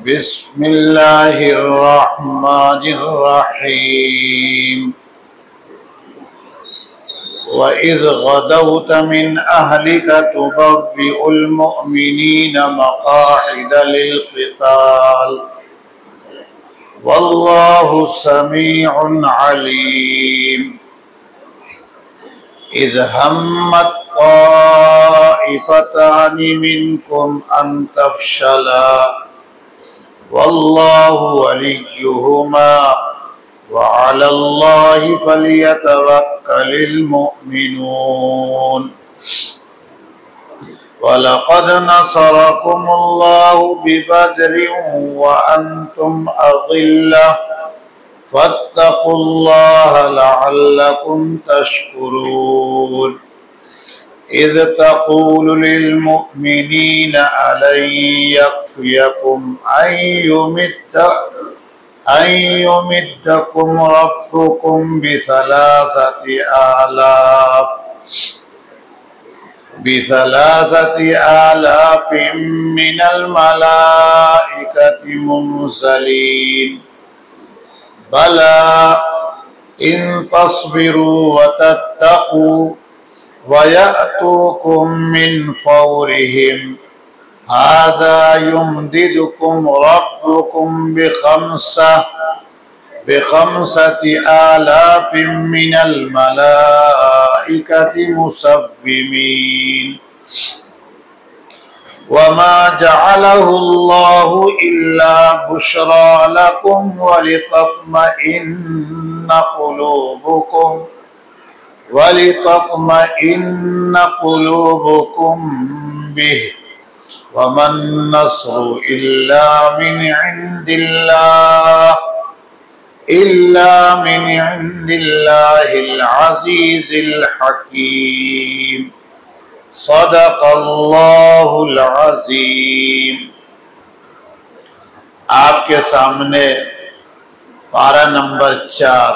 بسم اللہ الرحمن الرحیم وَإِذْ غَدَوْتَ مِنْ أَهْلِكَ تُبَوِّئُ الْمُؤْمِنِينَ مَقَاعِدَ لِلْقِتَالِ وَاللَّهُ سَمِيعٌ عَلِيمٌ إِذْ هَمَّتْ طَائِفَتَانِ مِنْكُمْ أَنْ تَفْشَلَا وَاللَّهُ وَلِيُّهُمَا وَعَلَى اللَّهِ فَلْيَتَوَكَّلِ الْمُؤْمِنُونَ وَلَقَدْ نَصَرَكُمُ اللَّهُ بِبَدْرٍ وَأَنْتُمْ أَذِلَّةٌ فَاتَّقُوا اللَّهَ لَعَلَّكُمْ تَشْكُرُونَ إِذْ تَقُولُ لِلْمُؤْمِنِينَ أَلَنْ يَكْفِيَكُمْ أَنْ يُمِدَّكُمْ رَبُّكُمْ بِثَلَاثَةِ آلَافٍ مِّنَ الْمَلَائِكَةِ مُنْزَلِينَ بَلَى إِن تَصْبِرُوا وَتَتَّقُوا وَيَأْتُوكُم مِّنْ فَوْرِهِمْ هَذَا يُمْدِدْكُمْ رَبُّكُمْ بِخَمْسَةِ آلَافٍ مِّنَ الْمَلَائِكَةِ مُسَوِّمِينَ وَمَا جَعَلَهُ اللَّهُ إِلَّا بُشْرَى لَكُمْ وَلِتَطْمَئِنَّ قُلُوبُكُمْ بِهِ وَمَا النَّصْرُ إِلَّا مِنْ عِنْدِ اللَّهِ الْعَزِيزِ الْحَكِيمِ صدق اللہ العظیم۔ آپ کے سامنے پارہ نمبر 4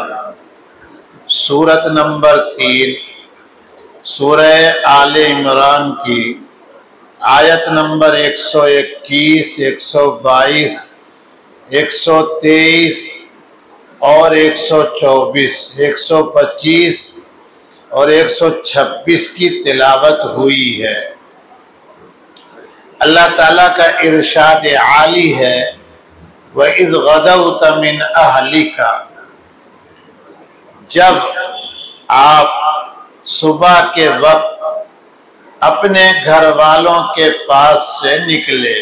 سورت نمبر 3 سورہ آل عمران کی آیت نمبر 121 122 123 اور 124 125 اور 126 کی تلاوت ہوئی ہے۔ اللہ تعالیٰ کا ارشاد عالی ہے وَإِذْ غَدَوْتَ مِنْ أَهْلِكَ، جب آپ صبح کے وقت اپنے گھر والوں کے پاس سے نکلے،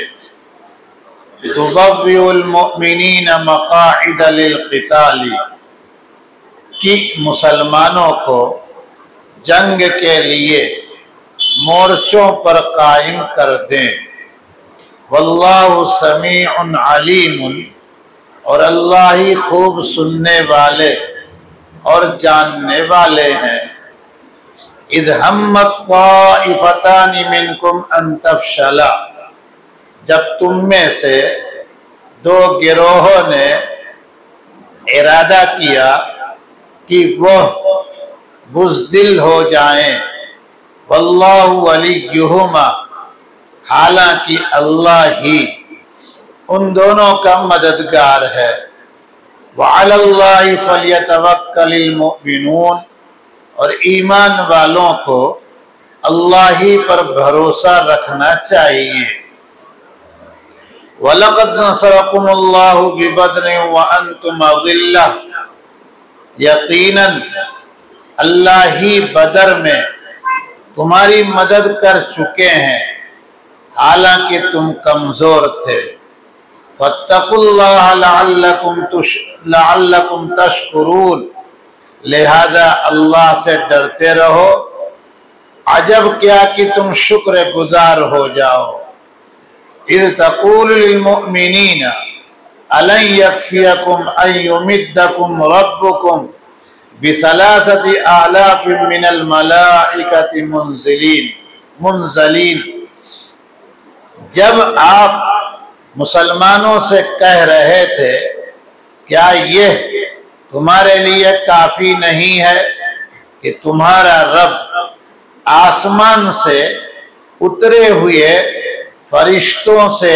تُبَوِّئُ الْمُؤْمِنِينَ مَقَاعِدَ لِلْقِتَالِ، کہ مسلمانوں کو جنگ کے لیے مورچوں پر قائم کر دیں، واللہ سمیع علیم، اور اللہ ہی خوب سننے والے اور جاننے والے ہیں۔ اذ ہمت طائفتان منکم ان تفشلا، جب تم میں سے 2 گروہوں نے ارادہ کیا کہ وہ بزدل ہو جائیں، واللہ ولیہما، حالانکہ اللہ ہی ان دونوں کا مددگار ہے، وعلی اللہ فلیتوکل المؤمنون، اور ایمان والوں کو اللہ ہی پر بھروسہ رکھنا چاہیے۔ وَلَقَدْ نَصَرَكُمُ اللَّهُ بِبَدْرٍ وَأَنْتُمْ أَذِلَّةٌ، یقیناً اللہ ہی بدر میں تمہاری مدد کر چکے ہیں حالانکہ تم کمزور تھے۔ فَاتَّقُوا اللَّهَ لَعَلَّكُمْ تَشْكُرُونَ، لہذا اللہ سے ڈرتے رہو، عجب کیا کہ تم شکر گزار ہو جاؤ۔ اذ تقول للمؤمنین أَلَنْ يَكْفِيَكُمْ أَنْ يُمِدَّكُمْ رَبُّكُمْ بِثَلَاثَةِ آلَافٍ مِّنَ الْمَلَائِكَةِ مُنْزَلِينَ، جب آپ مسلمانوں سے کہہ رہے تھے کیا یہ تمہارے لیے کافی نہیں ہے کہ تمہارا رب آسمان سے اترے ہوئے فرشتوں سے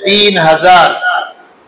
3000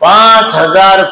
5000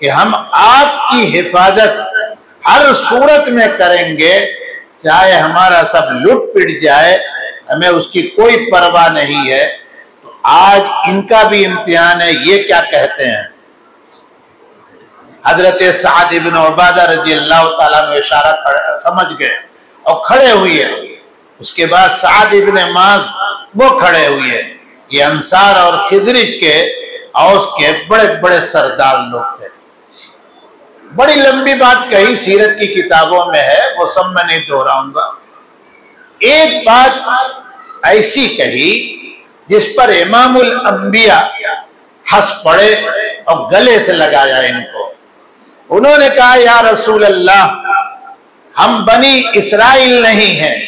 کہ ہم آپ کی حفاظت ہر صورت میں کریں گے، چاہے ہمارا سب لٹ پٹ جائے، ہمیں اس کی کوئی پرواہ نہیں ہے۔ تو آج ان کا بھی امتحان ہے، یہ کیا کہتے ہیں؟ حضرت سعد بن عبادہ رضی اللہ تعالیٰ عنہ اشارہ سمجھ گئے اور کھڑے ہوئے۔ اس کے بعد سعد بن معاذ وہ کھڑے ہوئے۔ یہ انصار اور خزرج کے اوس کے بڑے بڑے سردار لوگ تھے۔ بڑی لمبی بات کہی، سیرت کی کتابوں میں ہے، وہ سب میں نہیں دہراؤں گا۔ ایک بات ایسی کہی جس پر امام الانبیاء ہنس پڑے اور گلے سے لگایا ان کو۔ انہوں نے کہا یا رسول اللہ، ہم بنی اسرائیل نہیں ہیں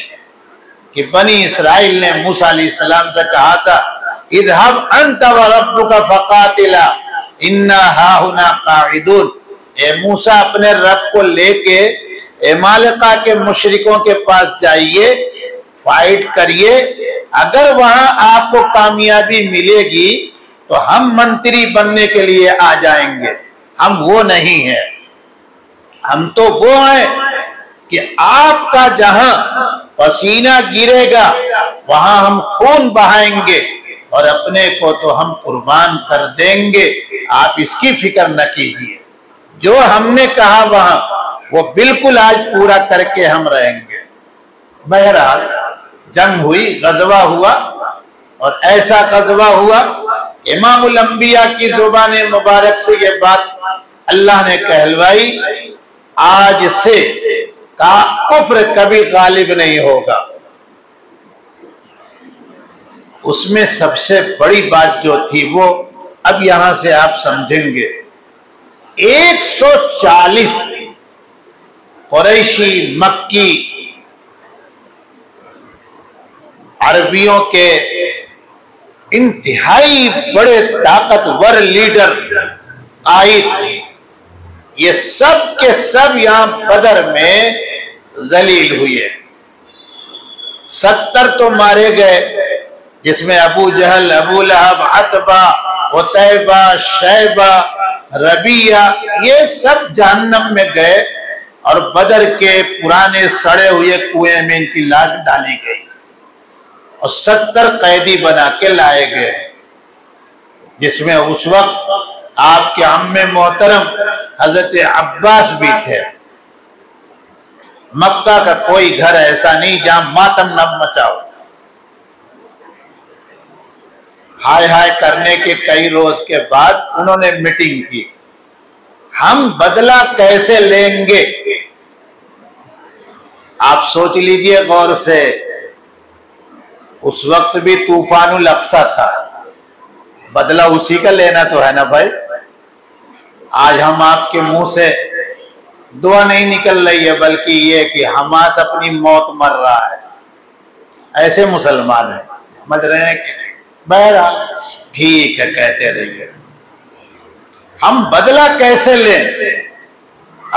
کہ بنی اسرائیل نے موسیٰ علیہ السلام سے کہا تھا اذهب انت وربك فقاتلا انا هاهنا قاعدون، اے موسیٰ اپنے رب کو لے کے عمالقہ کے مشرکوں کے پاس جائیے، فائٹ کریے، اگر وہاں آپ کو کامیابی ملے گی تو ہم منتری بننے کے لیے آ جائیں گے۔ ہم وہ نہیں ہیں، ہم تو وہ ہیں کہ آپ کا جہاں پسینہ گرے گا وہاں ہم خون بہائیں گے اور اپنے کو تو ہم قربان کر دیں گے، آپ اس کی فکر نہ کیجیے، جو ہم نے کہا وہاں وہ بالکل آج پورا کر کے ہم رہیں گے۔ بہرحال جنگ ہوئی، غزوہ ہوا، اور ایسا غزوہ ہوا امام الانبیاء کی زبان مبارک سے یہ بات اللہ نے کہلوائی، آج سے کفر کبھی غالب نہیں ہوگا۔ اس میں سب سے بڑی بات جو تھی وہ اب یہاں سے آپ سمجھیں گے۔ 140 قریشی مکی عربیوں کے انتہائی بڑے طاقتور لیڈر قائد، یہ سب کے سب یہاں بدر میں ذلیل ہوئے۔ 70 تو مارے گئے، جس میں ابو جہل، ابو لہب، عتبہ، عتیبہ، شیبہ، ربیہ، یہ سب جہنم میں گئے، اور بدر کے پرانے سڑے ہوئے کنویں میں ان کی لاش ڈالی گئی، اور 70 قیدی بنا کے لائے گئے، جس میں اس وقت آپ کے عم محترم حضرت عباس بھی تھے۔ مکہ کا کوئی گھر ایسا نہیں جہاں ماتم نہ مچاؤ۔ ہائے ہائے کرنے کے کئی روز کے بعد انہوں نے میٹنگ کی، ہم بدلہ کیسے لیں گے؟ آپ سوچ لیجئے غور سے، اس وقت بھی طوفان الاقصی تھا، بدلہ اسی کا لینا تو ہے نا بھائی۔ آج ہم آپ کے منہ سے دعا نہیں نکل رہی ہے، بلکہ یہ کہ حماس اپنی موت مر رہا ہے، ایسے مسلمان ہیں، سمجھ رہے ہیں کہ بہرحال ٹھیک ہے کہتے رہیے۔ ہم بدلہ کیسے لیں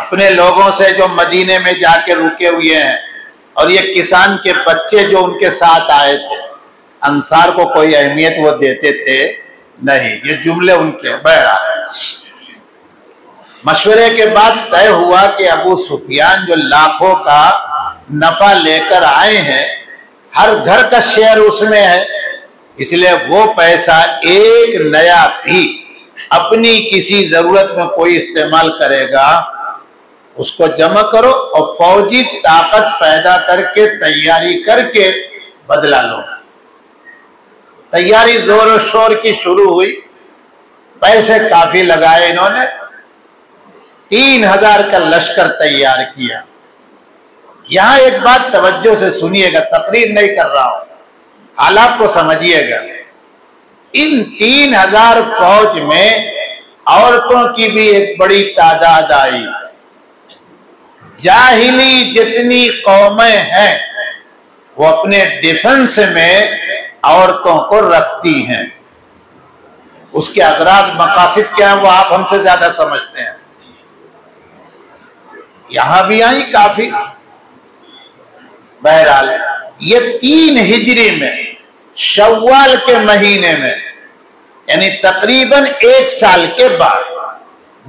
اپنے لوگوں سے جو مدینے میں جا کے رکے ہوئے ہیں، اور یہ کسان کے بچے جو ان کے ساتھ آئے تھے، انصار کو کوئی اہمیت وہ دیتے تھے نہیں، یہ جملے ان کے۔ بہرحال مشورے کے بعد طے ہوا کہ ابو سفیان جو لاکھوں کا نفع لے کر آئے ہیں، ہر گھر کا شیئر اس میں ہے، اس لیے وہ پیسہ ایک نیا بھی اپنی کسی ضرورت میں کوئی استعمال کرے گا، اس کو جمع کرو اور فوجی طاقت پیدا کر کے تیاری کر کے بدلہ لو۔ تیاری زور و شور کی شروع ہوئی، پیسے کافی لگائے انہوں نے، 3000 کا لشکر تیار کیا۔ یہاں ایک بات توجہ سے سنیے گا، تقریر نہیں کر رہا ہوں، حالات کو سمجھیے گا۔ ان 3000 فوج میں عورتوں کی بھی ایک بڑی تعداد آئی۔ جاہلی جتنی قومیں ہیں وہ اپنے ڈیفنس میں عورتوں کو رکھتی ہیں، اس کے اغراض مقاصد کیا ہیں وہ آپ ہم سے زیادہ سمجھتے ہیں۔ یہاں بھی آئی کافی۔ بہرحال یہ 3 ہجری میں شوال کے مہینے میں، یعنی تقریباً 1 سال کے بعد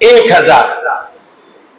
1000,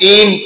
3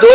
2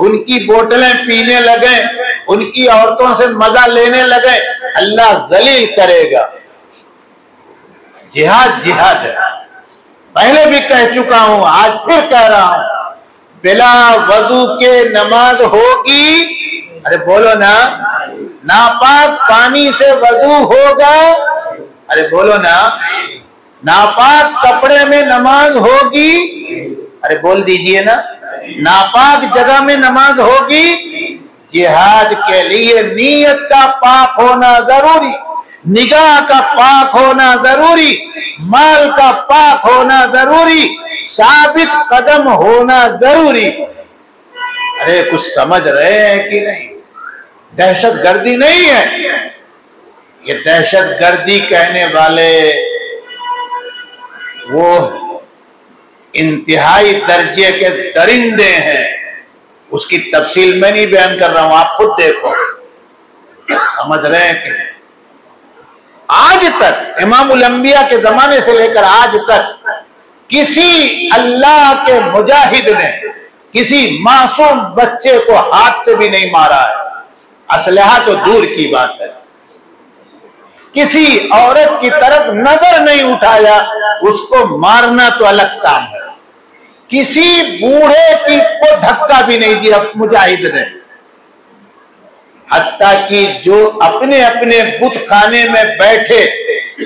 ان کی بوتلیں پینے لگے، ان کی عورتوں سے مزہ لینے لگے، اللہ ذلیل کرے گا۔ جہاد جہاد ہے، پہلے بھی کہہ چکا ہوں، آج پھر کہہ رہا ہوں، بلا وضو کے نماز ہوگی، ارے بولو نا، ناپاک پانی سے وضو ہوگا، ارے بولو نا، ناپاک کپڑے میں نماز ہوگی، ارے بول دیجئے نا، ناپاک جگہ میں نماز ہوگی۔ جہاد کے لیے نیت کا پاک ہونا ضروری، نگاہ کا پاک ہونا ضروری، مال کا پاک ہونا ضروری، ثابت قدم ہونا ضروری۔ ارے کچھ سمجھ رہے ہیں کہ نہیں؟ دہشت گردی نہیں ہے یہ، دہشت گردی کہنے والے وہ انتہائی درجے کے درندے ہیں، اس کی تفصیل میں نہیں بیان کر رہا ہوں، آپ خود دیکھو، سمجھ رہے ہیں کہ نہیں؟ آج تک امام الانبیاء کے زمانے سے لے کر آج تک کسی اللہ کے مجاہد نے کسی معصوم بچے کو ہاتھ سے بھی نہیں مارا ہے، اسلحہ تو دور کی بات ہے، کسی عورت کی طرف نظر نہیں اٹھایا، اس کو مارنا تو الگ کام ہے، کسی بوڑھے کو دھکا بھی نہیں دیا مجاہد نے، حتیٰ کہ جو اپنے اپنے بت خانے میں بیٹھے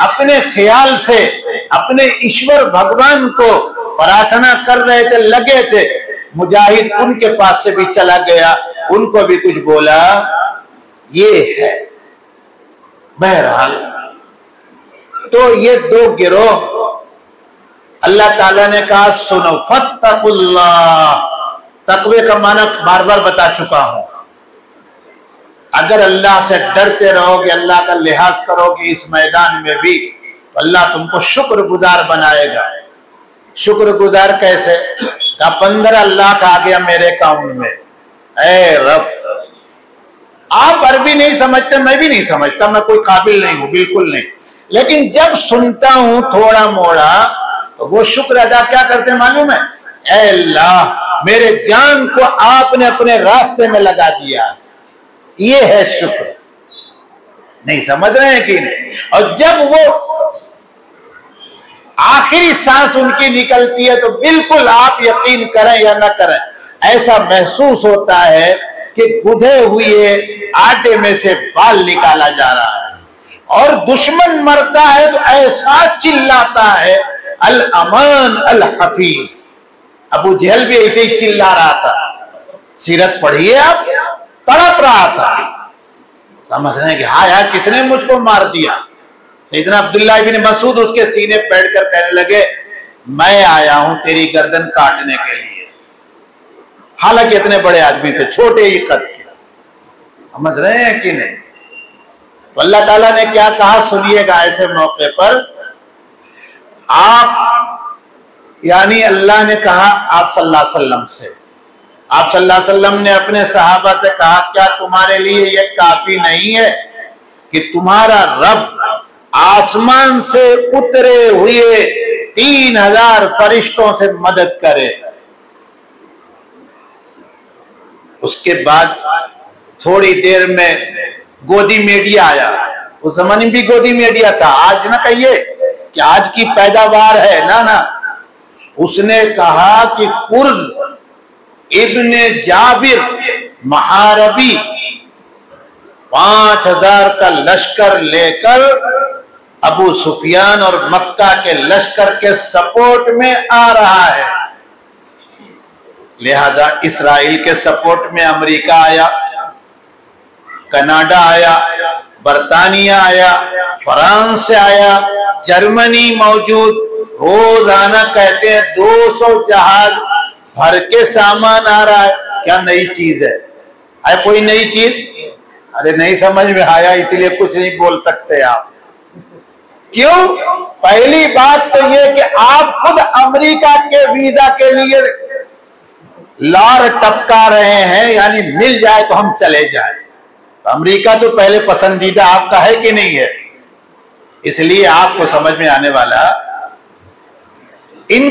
اپنے خیال سے اپنے ایشور بھگوان کو پرارتھنا کر رہے تھے، لگے تھے، مجاہد ان کے پاس سے بھی چلا گیا، ان کو بھی کچھ بولا، یہ ہے۔ بہرحال تو یہ دو گروہ اللہ تعالیٰ نے کہا سنو فاتقوا اللہ، تقوی کا معنی بار بار بتا چکا ہوں، اگر اللہ سے ڈرتے رہو گے، اللہ کا لحاظ کرو گے اس میدان میں بھی، تو اللہ تم کو شکر گزار بنائے گا۔ شکر گزار کیسے؟ کہا 15 لاکھ آ گیا میرے اکاؤنٹ میں، اے رب، آپ عربی نہیں سمجھتے، میں بھی نہیں سمجھتا، میں کوئی قابل نہیں ہوں، بالکل نہیں، لیکن جب سنتا ہوں تھوڑا موڑا تو وہ شکر ادا کیا کرتے ہیں معلوم ہے؟ اے اللہ، میرے جان کو آپ نے اپنے راستے میں لگا دیا، یہ ہے شکر۔ نہیں سمجھ رہے ہیں کہ نہیں؟ اور جب وہ آخری سانس ان کی نکلتی ہے تو بالکل آپ یقین کریں یا نہ کریں، ایسا محسوس ہوتا ہے کہ گدھے ہوئے آٹے میں سے بال نکالا جا رہا ہے، اور دشمن مرتا ہے تو ایسا چلاتا ہے الامان الحفیظ۔ ابو جہل بھی ایسے ہی چلا رہا تھا، سیرت پڑھیے آپ، تڑپ رہا تھا، سمجھ رہے ہیں کہ ہاں یار کس نے مجھ کو مار دیا۔ سیدنا عبداللہ ابن مسعود اس کے سینے بیٹھ کر کہنے لگے میں آیا ہوں تیری گردن کاٹنے کے لیے، حالانکہ اتنے بڑے آدمی تھے، چھوٹے ہی قد کے، سمجھ رہے ہیں کہ نہیں؟ تو اللہ تعالیٰ نے کیا کہا سنیے گا ایسے موقع پر، آپ یعنی اللہ نے کہا آپ صلی اللہ علیہ وسلم سے، آپ صلی اللہ علیہ وسلم نے اپنے صحابہ سے کہا کیا تمہارے لیے یہ کافی نہیں ہے کہ تمہارا رب آسمان سے اترے ہوئے 3000 فرشتوں سے مدد کرے؟ اس کے بعد تھوڑی دیر میں گودی میڈیا آیا، اس زمانے بھی گودی میڈیا تھا، آج نہ کہیے کہ آج کی پیداوار ہے، نہ، اس نے کہا کہ قرز ابن جابر محاربی 5000 کا لشکر لے کر ابو سفیان اور مکہ کے لشکر کے سپورٹ میں آ رہا ہے، لہذا اسرائیل کے سپورٹ میں امریکہ آیا، کینیڈا آیا، برطانیہ آیا، فرانس سے آیا، جرمنی موجود، روزانہ کہتے ہیں 200 جہاز بھر کے سامان آ رہا ہے۔ کیا نئی چیز ہے کوئی نئی چیز؟ ارے نہیں سمجھ میں آیا اس لیے کچھ نہیں بول سکتے آپ، کیوں؟ پہلی بات تو یہ کہ آپ خود امریکہ کے ویزا کے لیے لار ٹپکا رہے ہیں، یعنی مل جائے تو ہم چلے جائیں، امریکہ تو پہلے پسندیدہ آپ کا ہے کہ نہیں ہے؟ اس لیے آپ کو سمجھ میں آنے والا، ان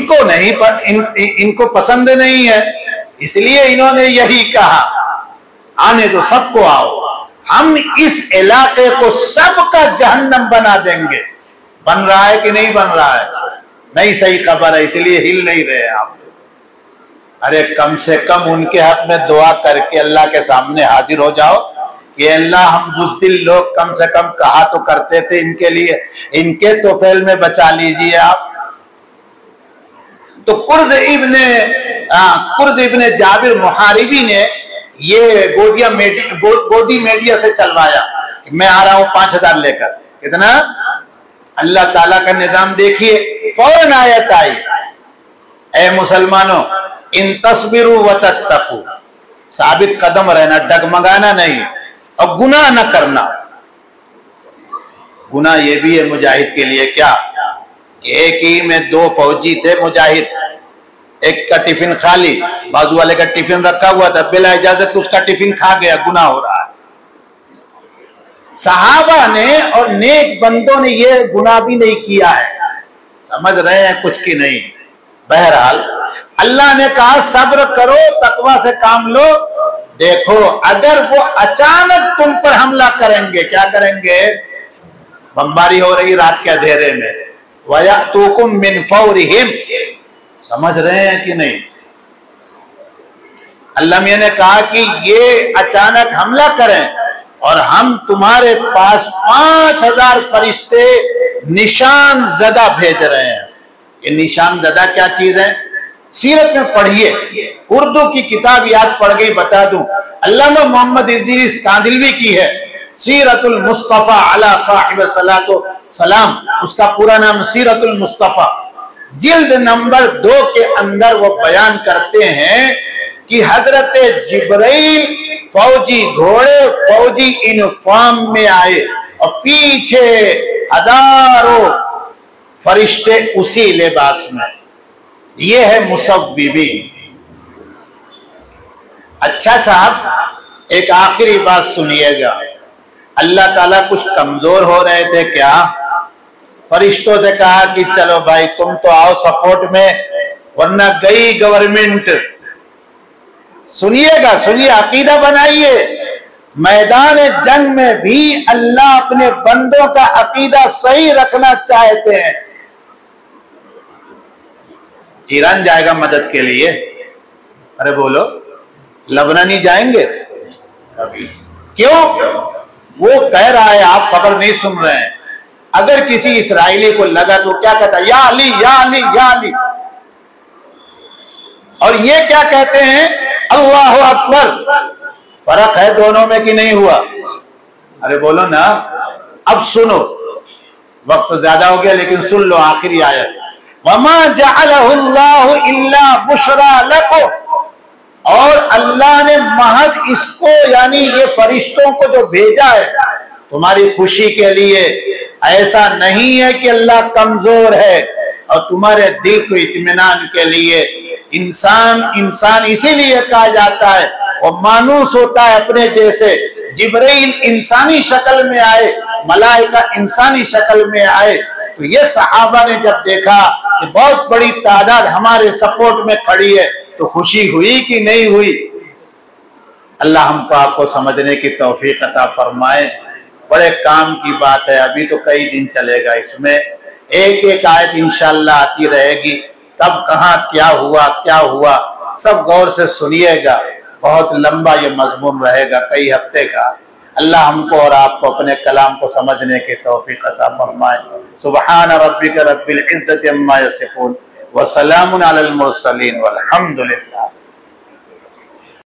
کو پسند نہیں ہے، اس لیے انہوں نے یہی کہا آنے دو سب کو آؤ، ہم اس علاقے کو سب کا جہنم بنا دیں گے۔ بن رہا ہے کہ نہیں بن رہا ہے؟ نہیں صحیح خبر ہے، اس لیے ہل نہیں رہے آپ۔ ارے کم سے کم ان کے حق میں دعا کر کے اللہ کے سامنے حاضر ہو جاؤ کہ اللہ ہم بزدل لوگ کم سے کم کہا تو کرتے تھے ان کے لیے، ان کے توفیل میں بچا لیجئے آپ۔ تو قرظ ابن جابر محاربی نے یہ گودی میڈیا سے چلوایا کہ میں آ رہا ہوں 5000 لے کر۔ کتنا؟ اللہ تعالیٰ کا نظام دیکھیے، فوراً آیت آئی، اے مسلمانوں ان تصبروا وتتقوا، ثابت قدم رہنا، ڈگمگانا نہیں اور گناہ نہ کرنا۔ گناہ یہ بھی ہے مجاہد کے لیے کیا کہ ایک ہی میں 2 فوجی تھے مجاہد، ایک کا ٹفن خالی، بازو والے کا ٹفن رکھا ہوا تھا، بلا اجازت کو اس کا ٹفن کھا گیا، گناہ ہو رہا ہے۔ صحابہ نے اور نیک بندوں نے یہ گناہ بھی نہیں کیا ہے، سمجھ رہے ہیں کچھ کی نہیں۔ بہرحال اللہ نے کہا صبر کرو، تقوی سے کام لو۔ دیکھو اگر وہ اچانک تم پر حملہ کریں گے، کیا کریں گے؟ بمباری ہو رہی رات کے اندھیرے میں، وَيَأْتُوكُم مِّن فَوْرِهِمْ، سمجھ رہے ہیں کہ نہیں؟ اللہ میاں نے کہا کہ یہ اچانک حملہ کریں اور ہم تمہارے پاس 5000 فرشتے نشان زدہ بھیج رہے ہیں۔ یہ نشان زدہ کیا چیز ہے؟ سیرت میں پڑھیے، اردو کی کتاب یاد پڑ گئی بتا دوں، علامہ محمد ادریس کاندلوی کی ہے سیرت المصطفیٰ علی صاحب صلاۃ و سلام، اس کا پورا نام سیرت المصطفیٰ، جلد نمبر 2 کے اندر وہ بیان کرتے ہیں کہ حضرت جبرائیل فوجی گھوڑے فوجی انفام میں آئے اور پیچھے ہزاروں فرشتے اسی لباس میں، یہ ہے مصوبین۔ اچھا صاحب ایک آخری بات سنیے گا، اللہ تعالیٰ کچھ کمزور ہو رہے تھے کیا؟ فرشتوں سے کہا کہ چلو بھائی تم تو آؤ سپورٹ میں، ورنہ گئی گورنمنٹ۔ سنیے گا، سنیے، عقیدہ بنائیے، میدان جنگ میں بھی اللہ اپنے بندوں کا عقیدہ صحیح رکھنا چاہتے ہیں۔ ایران جائے گا مدد کے لیے، ارے بولو، لبنان نہیں جائیں گے ابھی؟ کیوں؟ وہ کہہ رہا ہے، آپ خبر نہیں سن رہے ہیں، اگر کسی اسرائیلی کو لگا تو کیا کہتا ہے؟ یا علی یا علی یا علی، اور یہ کیا کہتے ہیں؟ اللہ اکبر۔ فرق ہے دونوں میں کہ نہیں ہوا؟ ارے بولو نا، اب سنو، وقت زیادہ ہو گیا لیکن سن لو آخری آیت، وَمَا جَعَلَهُ اللَّهُ إِلَّا بُشْرَى لَكُمْ، اور اللہ نے محض اس کو یعنی یہ فرشتوں کو جو بھیجا ہے تمہاری خوشی کے لیے، ایسا نہیں ہے کہ اللہ کمزور ہے، اور تمہارے دل کو اطمینان کے لیے۔ انسان اسی لیے کہا جاتا ہے وہ مانوس ہوتا ہے اپنے جیسے، جبرائیل انسانی شکل میں آئے، ملائکہ انسانی شکل میں آئے۔ تو یہ صحابہ نے جب دیکھا کہ بہت بڑی تعداد ہمارے سپورٹ میں کھڑی ہے تو خوشی ہوئی کہ نہیں ہوئی؟ اللہ ہم کو آپ کو سمجھنے کی توفیق عطا فرمائے۔ بڑے کام کی بات ہے، ابھی تو کئی دن چلے گا، اس میں ایک ایک آیت انشاءاللہ آتی رہے گی، کب کہاں کیا ہوا سب غور سے سنیے گا، بہت لمبا یہ مضمون رہے گا، کئی ہفتے کا۔ اللہ ہم کو اور آپ کو اپنے کلام کو سمجھنے کی توفیق عطا فرمائے۔ سبحان ربک رب العزت عما یصفون وسلام علی المرسلین والحمد للہ۔